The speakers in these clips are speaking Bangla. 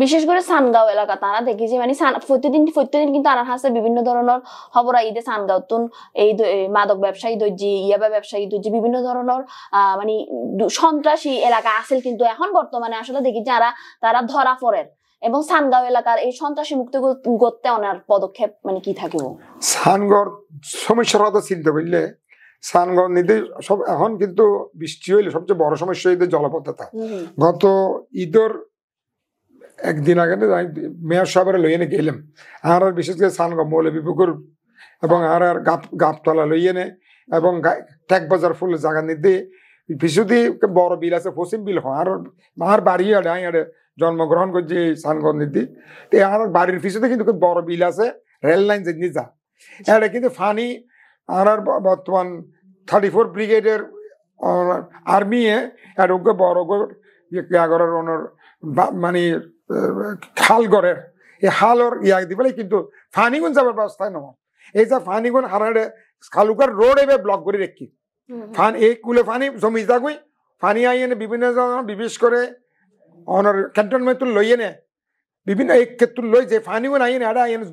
বিশেষ করে সানগাঁও এলাকা তারা দেখি যে মানে প্রতিদিন কিন্তু আনার হাসে বিভিন্ন ধরনের খবর আইদে সানগাঁওতুন এই মাদক ব্যবসায়ী দর্জি ইয়াবা ব্যবসায়ী দর্জি বিভিন্ন ধরনের মানে সন্ত্রাসী এলাকা আছে কিন্তু এখন বর্তমানে আসলে দেখি যারা তারা ধরা পড়েন এবং সানগাঁও এলাকার এই সন্ত্রাসী মুক্ত করতে ওনার পদক্ষেপ মানে কি থাকিব সানগড় সমস্যার কথা চিন্তা করলে সানগড় নিতে সব এখন কিন্তু বৃষ্টি হইলে সবচেয়ে বড় সমস্যা হইতে জলবদ্ধতা। গত ঈদের একদিন আগে মেয়র সাহেবের লইয়ে গেলাম আর বিশেষ করে সানগড় মৌলভীপুকুর এবং আর গাপতলা লইয়ে নে এবং ট্যাক বাজার ফুল জায়গা নিতে পিছুদি বড় বিল আছে পশ্চিম বিল আর বাড়ি আড়ে জন্মগ্রহণ করছে সানগড় নীতি আর বাড়ির পিছুতে কিন্তু বড় বিল আছে রেল লাইন যে নিজা এটা কিন্তু ফানি আর বর্তমান 34 ব্রিগেডের আর্মি এরকম বড় গড়ের মানে খাল গড়ের এই হালর ইয়াক দিবে কিন্তু ফানিগুন যাবার ব্যবস্থায় নয় এই যে ফানিগুন হারাড়ে খালুকার রোড এবার ব্লক করে রেখি ফান এই কুলে ফানি জমি যাগুই ফানি আইনে বিভিন্ন ধরনের বিশেষ করে অনার ক্যান্টনমেন্ট লইয়ে নে বিভিন্ন এই ক্ষেত্রে লই যে ফানিগুন আইনে এটা আইনে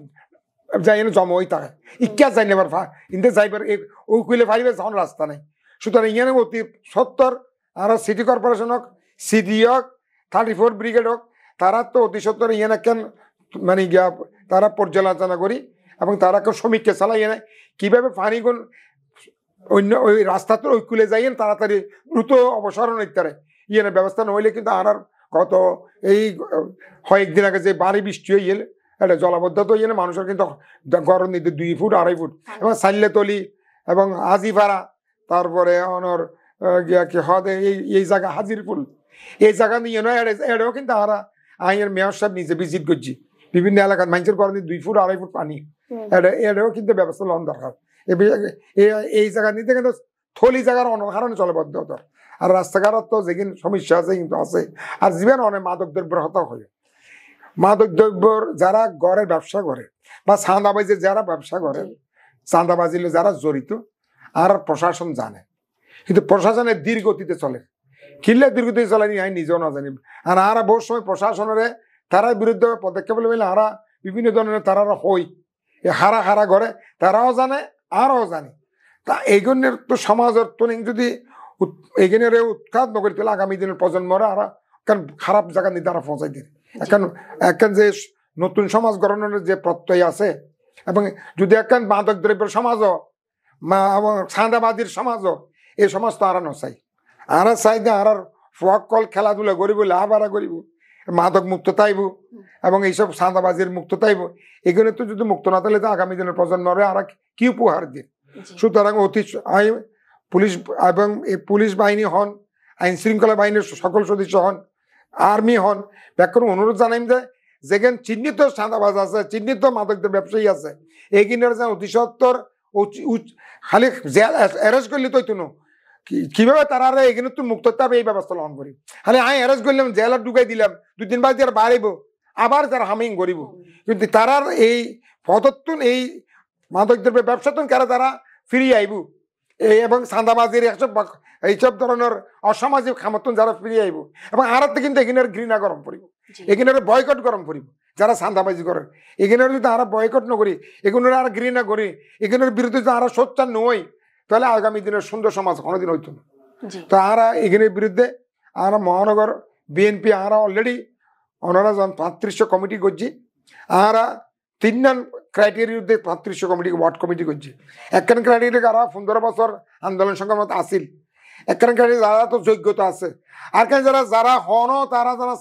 যাই জমা হয়ে থাকে ইচ্ছা যাই নেবার ইন্দে যাইবার ওই কুলে ফাইবে যখন রাস্তা নেই সুতরাং ইয়ানে অতি 70 আর সিটি কর্পোরেশন হোক সিডি হোক 34 ব্রিগেড হোক তারা তো অতি 70 ইয়ানে কেন মানে গিয়া তারা পর্যালোচনা করি এবং তারা কেউ শ্রমিককে চালাই এনে কীভাবে ফানিগুন অন্য ওই রাস্তাতে ওই কুলে যাইয়েন তাড়াতাড়ি দ্রুত অবসরণ ইত্যাদি ইয়ের ব্যবস্থা নইলে কিন্তু আর গত এই কয়েকদিন আগে যে ভারী বৃষ্টি হয়ে গেলে এটা জলাবদ্ধতা হয়ে মানুষের কিন্তু গরম নিতে 2 ফুট 2.5 ফুট এবং সাল্লেতলি এবং হাজিপাড়া তারপরে অনর কি হদে এই জায়গা হাজিরপুল এই জায়গা নিয়ে নয় এটাও কিন্তু আমরা আইনের মেয়র সাহেব নিজে ভিজিট করছি বিভিন্ন এলাকার মানুষের গরম 2 ফুট 2.5 ফুট পানি এটাও কিন্তু ব্যবস্থা লন দরকার এই জায়গা নিতে কিন্তু থলি জায়গার অনেক কারণে জলবদ্ধতা আর রাস্তাঘাটত তো যেখানে সমস্যা আছে কিন্তু আছে আর জীবন অনেক মাদক দ্রব্যের হতা হয় মাদক দ্রব্যর যারা গড়ের ব্যবসা করে বা চাঁদাবাজির যারা ব্যবসা করে চাঁদাবাজির যারা জড়িত আর প্রশাসন জানে কিন্তু প্রশাসনের ধীর গতিতে চলে কিনলে দীর্ঘগতিতে চলেনি আমি নিজেও না জানি আর আরা বহু সময় প্রশাসনের তারার বিরুদ্ধে পদক্ষেপ বলে আরা বিভিন্ন ধরনের তারা হই হারা হারা ঘরে তারাও জানে আরও জানে তা এইগুলোর তো সমাজের তো যদি এইখানের উৎখাত নকরি তাহলে আগামী দিনের প্রজন্মরা আর কারণ খারাপ জায়গা নিয়ে তারা পৌঁছাই দিন এখন যে নতুন সমাজ গঠনের যে প্রত্যয় আছে এবং যদি এখন মাদক দ্রব্যের সমাজও চাঁদাবাজির সমাজও এই সমাজ তো আর নচাই আর চাই যে আর ফকল খেলাধুলা করিব লাভারা করিব মাদক মুক্ত তাইব এবং এইসব চাঁদাবাজির মুক্ত তাইব এগুলো তো যদি মুক্ত না তাহলে তো আগামী দিনের প্রজন্মরে আর কি উপহার দিন সুতরাং অতি পুলিশ এবং পুলিশ বাহিনী হন আইন শৃঙ্খলা বাহিনীর সকল সদস্য হন আর্মি হন ব্যাকরণ অনুরোধ জানাইম যে যেখানে চিহ্নিত চাঁদাবাজ আছে চিহ্নিত মাদকদের ব্যবসায়ী আছে এইগুলোর যে অতি সত্তর খালি জেল অ্যারেস্ট করলে তো কিভাবে তারা এখানে তো মুক্ত হতে হবে এই ব্যবস্থা গ্রহণ করি খালি আমি অ্যারেস্ট করলাম জেলার ঢুকাই দিলাম 2 দিন বাদ আর বাড়িব আবার তারা হামিং করিব কিন্তু তারার এই পদত্তন এই মাদক দ্রব্যের ব্যবসাতন কারা তারা ফিরিয়ে আইব এবং চাঁদাবাজির এইসব ধরনের অসামাজিক খামতন যারা ফিরিয়ে আইব এবং আর কিন্তু এখানের ঘৃণা গরম পড়িব এখানের বয়কট গরম পড়িব যারা চাঁদাবাজি করেন এখানের যদি আমরা বয়কট নকরি এগুলোর আর ঘৃণা করি এগুলোর বিরুদ্ধে যদি আমরা সোচ্চার নই তাহলে আগামী দিনের সুন্দর সমাজ কোনোদিন হইতো না তো আমরা এখানের বিরুদ্ধে আমরা মহানগর বিএনপি আমরা অলরেডি ওনারা যখন 3500 কমিটি করছি আমরা 3 নং ক্রাইটেরিয়ার বিরুদ্ধে 3500 কমিটি ওয়ার্ড কমিটি করছি একখান ক্রাইটেরিয়া আরা 15 বছর আন্দোলন সংগ্রামত আসিল একখান ক্রাইটেরিয়া যারা তো যোগ্যতা আছে আর কেন যারা হনও তারা যারা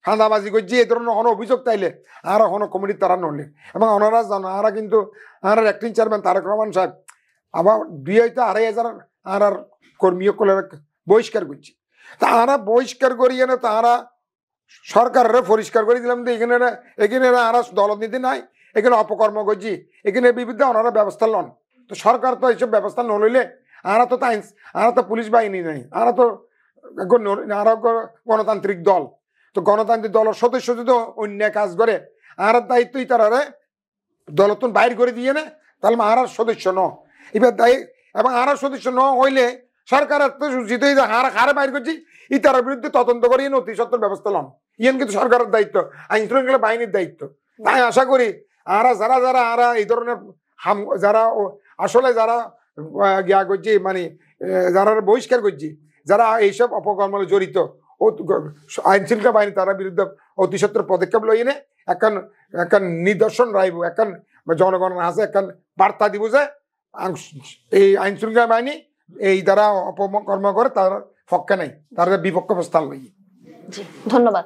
চাঁদাবাজি করছি এই ধরনের হন অভিযোগ তাইলে আর হন কমিটি তারা নড়লে এবং ওনারা জানো আমরা কিন্তু আর অ্যাক্টিং চেয়ারম্যান তারেক রহমান সাহেব আবার 2,500 আর কর্মীও বহিষ্কার করছি তা আমরা বহিষ্কার করিয়ে না তারা সরকারের পরিষ্কার করে দিলাম যে এখানে আর দলনীতি নাই এখানে অপকর্ম করছি এখানে বিরুদ্ধে ওনারা ব্যবস্থা লন তো সরকার তো এইসব ব্যবস্থা ন লইলে আমরা তো পুলিশ বাহিনী নাই আমরা তো গণতান্ত্রিক দল তো গণতান্ত্রিক দলের সদস্য যদি অন্য কাজ করে আর দায়িত্বই তারা দলতন বাইর করে দিয়ে না তাহলে আর সদস্য ন এবার দায়ী এবং আর সদস্য ন হইলে সরকারের তো উচিত হারে বাইর করছি ইতার বিরুদ্ধে তদন্ত করিয়ে অতি সত্তর ব্যবস্থা লন ইয়ান কিন্তু সরকারের দায়িত্ব, আইন শৃঙ্খলা বাহিনীর দায়িত্ব। তাই আশা করি যারা এই ধরনের যারা আসলে যারা গিয়া করছি মানে যারা বহিষ্কার করছি, যারা এইসব অপকর্ম জড়িত, আইন শৃঙ্খলা বাহিনী তারা বিরুদ্ধে অতি সত্বর পদক্ষেপ লই নে এখন নিদর্শন রাইব, এখন জনগণের হাতে এখন বার্তা দিব যে এই আইন শৃঙ্খলা বাহিনী এই দ্বারা অপকর্ম করে তার পক্ষে নাই, তারা বিপক্ষ প্রস্তাব লই। জি, ধন্যবাদ।